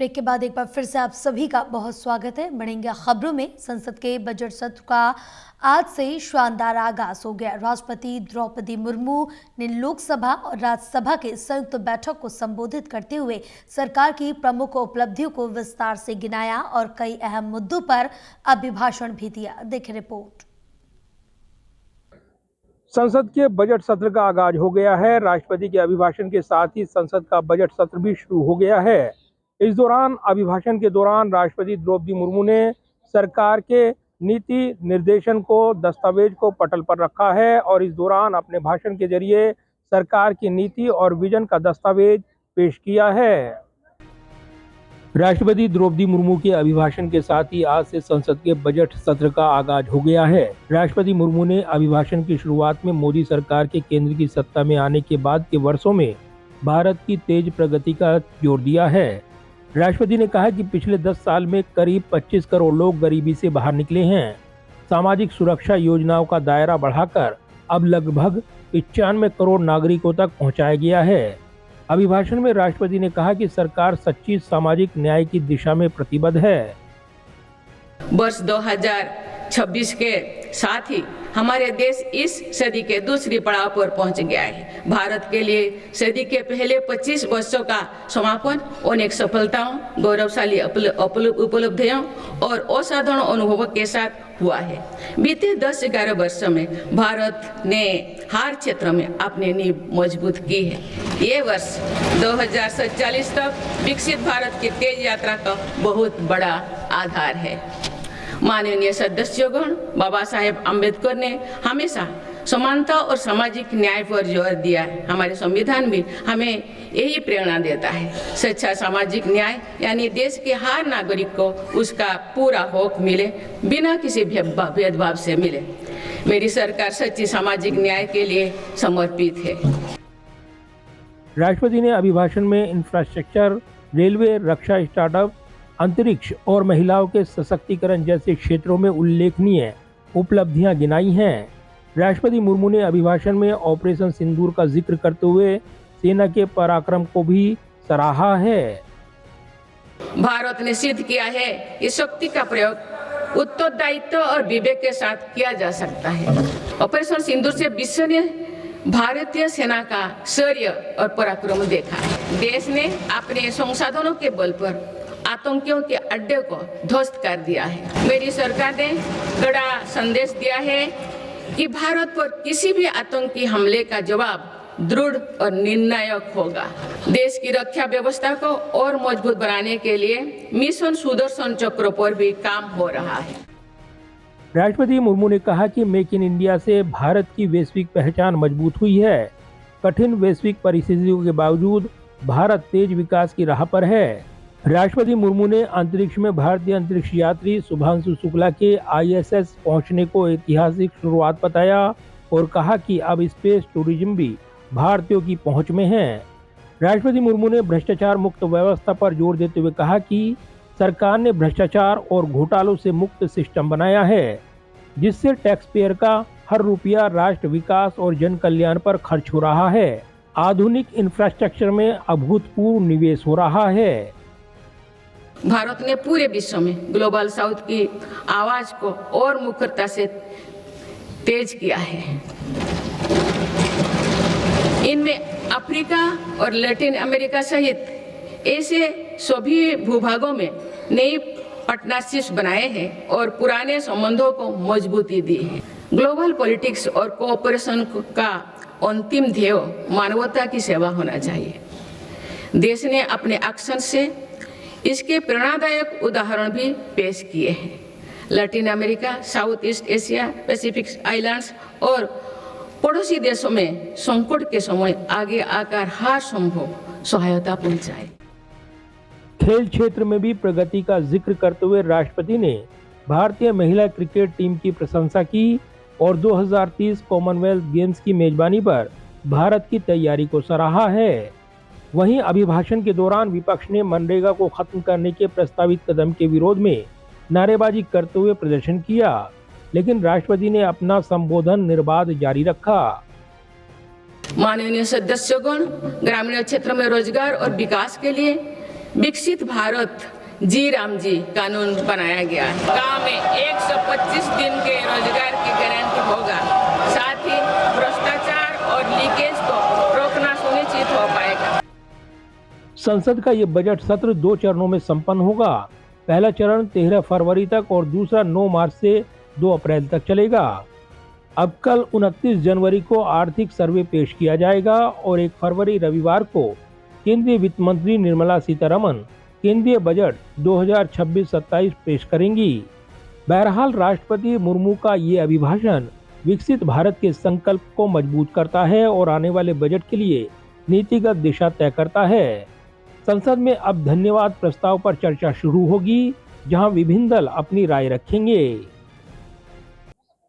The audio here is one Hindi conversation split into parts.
ब्रेक के बाद एक बार फिर से आप सभी का बहुत स्वागत है। बढ़ेंगे खबरों में। संसद के बजट सत्र का आज से शानदार आगाज हो गया। राष्ट्रपति द्रौपदी मुर्मू ने लोकसभा और राज्यसभा के संयुक्त बैठक को संबोधित करते हुए सरकार की प्रमुख उपलब्धियों को विस्तार से गिनाया और कई अहम मुद्दों पर अभिभाषण भी दिया। देखें रिपोर्ट। संसद के बजट सत्र का आगाज हो गया है। राष्ट्रपति के अभिभाषण के साथ ही संसद का बजट सत्र भी शुरू हो गया है। इस दौरान अभिभाषण के दौरान राष्ट्रपति द्रौपदी मुर्मू ने सरकार के नीति निर्देशन को दस्तावेज को पटल पर रखा है और इस दौरान अपने भाषण के जरिए सरकार की नीति और विजन का दस्तावेज पेश किया है। राष्ट्रपति द्रौपदी मुर्मू के अभिभाषण के साथ ही आज से संसद के बजट सत्र का आगाज हो गया है। राष्ट्रपति मुर्मू ने अभिभाषण की शुरुआत में मोदी सरकार के केंद्र की सत्ता में आने के बाद के वर्षों में भारत की तेज प्रगति का जोर दिया है। राष्ट्रपति ने कहा कि पिछले 10 साल में करीब 25 करोड़ लोग गरीबी से बाहर निकले हैं। सामाजिक सुरक्षा योजनाओं का दायरा बढ़ाकर अब लगभग 95 करोड़ नागरिकों तक पहुंचाया गया है। अभिभाषण में राष्ट्रपति ने कहा कि सरकार सच्ची सामाजिक न्याय की दिशा में प्रतिबद्ध है। वर्ष 2026 के साथ ही हमारे देश इस सदी के दूसरी पड़ाव पर पहुंच गया है। भारत के लिए सदी के पहले 25 वर्षों का समापन अनेक सफलताओं, गौरवशाली उपलब्धियों और असाधारण अनुभवों के साथ हुआ है। बीते 10-11 वर्षों में भारत ने हर क्षेत्र में अपनी नींव मजबूत की है। ये वर्ष 2047 तक विकसित भारत की तेज यात्रा का बहुत बड़ा आधार है। माननीय सदस्यगण, बाबा साहेब अम्बेडकर ने हमेशा समानता और सामाजिक न्याय पर जोर दिया है। हमारे संविधान भी हमें यही प्रेरणा देता है। सच्चा सामाजिक न्याय यानी देश के हर नागरिक को उसका पूरा हक मिले, बिना किसी भेदभाव से मिले। मेरी सरकार सच्ची सामाजिक न्याय के लिए समर्पित है। राष्ट्रपति ने अभिभाषण में इंफ्रास्ट्रक्चर, रेलवे, रक्षा, स्टार्टअप, अंतरिक्ष और महिलाओं के सशक्तिकरण जैसे क्षेत्रों में उल्लेखनीय उपलब्धियां गिनाई हैं। राष्ट्रपति मुर्मू ने अभिभाषण में ऑपरेशन सिंदूर का जिक्र करते हुए सेना के पराक्रम को भी सराहा है। भारत ने सिद्ध किया है कि शक्ति का प्रयोग उत्तरदायित्व और विवेक के साथ किया जा सकता है। ऑपरेशन सिंदूर से विश्व ने भारतीय सेना का शौर्य और पराक्रम देखा। देश ने अपने संसाधनों के बल पर आतंकियों के अड्डे को ध्वस्त कर दिया है। मेरी सरकार ने कड़ा संदेश दिया है कि भारत पर किसी भी आतंकी हमले का जवाब दृढ़ और निर्णायक होगा। देश की रक्षा व्यवस्था को और मजबूत बनाने के लिए मिशन सुदर्शन चक्र पर भी काम हो रहा है। राष्ट्रपति मुर्मू ने कहा कि मेक इन इंडिया से भारत की वैश्विक पहचान मजबूत हुई है। कठिन वैश्विक परिस्थितियों के बावजूद भारत तेज विकास की राह पर है। राष्ट्रपति मुर्मू ने अंतरिक्ष में भारतीय अंतरिक्ष यात्री शुभांशु शुक्ला के ISS पहुंचने को ऐतिहासिक शुरुआत बताया और कहा कि अब स्पेस टूरिज्म भी भारतीयों की पहुंच में है। राष्ट्रपति मुर्मू ने भ्रष्टाचार मुक्त व्यवस्था पर जोर देते हुए कहा कि सरकार ने भ्रष्टाचार और घोटालों से मुक्त सिस्टम बनाया है, जिससे टैक्स पेयर का हर रुपया राष्ट्र विकास और जन कल्याण पर खर्च हो रहा है। आधुनिक इंफ्रास्ट्रक्चर में अभूतपूर्व निवेश हो रहा है। भारत ने पूरे विश्व में ग्लोबल साउथ की आवाज को और मुखरता से तेज किया है। इनमें अफ्रीका और लैटिन अमेरिका सहित ऐसे सभी भूभागों में नई पार्टनरशिप्स बनाए हैं और पुराने संबंधों को मजबूती दी है। ग्लोबल पॉलिटिक्स और कोऑपरेशन का अंतिम ध्येय मानवता की सेवा होना चाहिए। देश ने अपने एक्शन से इसके प्रेरणादायक उदाहरण भी पेश किए हैं। Latin America, south east Asia, Pacific islands और पड़ोसी देशों में संकट के समय आगे आकर हर संभव सहायता पहुंचाए। खेल क्षेत्र में भी प्रगति का जिक्र करते हुए राष्ट्रपति ने भारतीय महिला क्रिकेट टीम की प्रशंसा की और 2030 कॉमनवेल्थ गेम्स की मेजबानी पर भारत की तैयारी को सराहा है। वहीं अभिभाषण के दौरान विपक्ष ने मनरेगा को खत्म करने के प्रस्तावित कदम के विरोध में नारेबाजी करते हुए प्रदर्शन किया, लेकिन राष्ट्रपति ने अपना संबोधन निर्बाध जारी रखा। माननीय सदस्यगण, ग्रामीण क्षेत्र में रोजगार और विकास के लिए विकसित भारत जी राम जी कानून बनाया गया है। गांव में 125 दिन के रोजगार की गारंटी होगा। साथ ही भ्रष्टाचार और लीकेज को रोकना सुनिश्चित हो पाएगा। संसद का ये बजट सत्र 2 चरणों में संपन्न होगा। पहला चरण 13 फरवरी तक और दूसरा 9 मार्च से 2 अप्रैल तक चलेगा। अब कल 29 जनवरी को आर्थिक सर्वे पेश किया जाएगा और 1 फरवरी रविवार को केंद्रीय वित्त मंत्री निर्मला सीतारमण केंद्रीय बजट 2026-27 पेश करेंगी। बहरहाल राष्ट्रपति मुर्मू का ये अभिभाषण विकसित भारत के संकल्प को मजबूत करता है और आने वाले बजट के लिए नीतिगत दिशा तय करता है। संसद में अब धन्यवाद प्रस्ताव पर चर्चा शुरू होगी, जहां विभिन्न दल अपनी राय रखेंगे।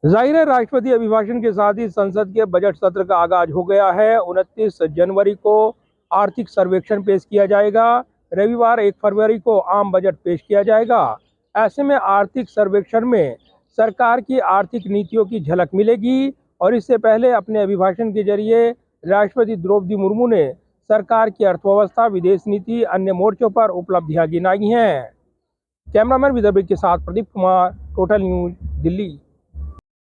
जाहिर है राष्ट्रपति अभिभाषण के साथ ही संसद के बजट सत्र का आगाज हो गया है। 29 जनवरी को आर्थिक सर्वेक्षण पेश किया जाएगा। रविवार 1 फरवरी को आम बजट पेश किया जाएगा। ऐसे में आर्थिक सर्वेक्षण में सरकार की आर्थिक नीतियों की झलक मिलेगी और इससे पहले अपने अभिभाषण के जरिए राष्ट्रपति द्रौपदी मुर्मू ने सरकार की अर्थव्यवस्था, विदेश नीति, अन्य मोर्चों पर उपलब्धियां गिनाई हैं। कैमरामैन विदर्भ के साथ प्रदीप कुमार, टोटल न्यूज, दिल्ली।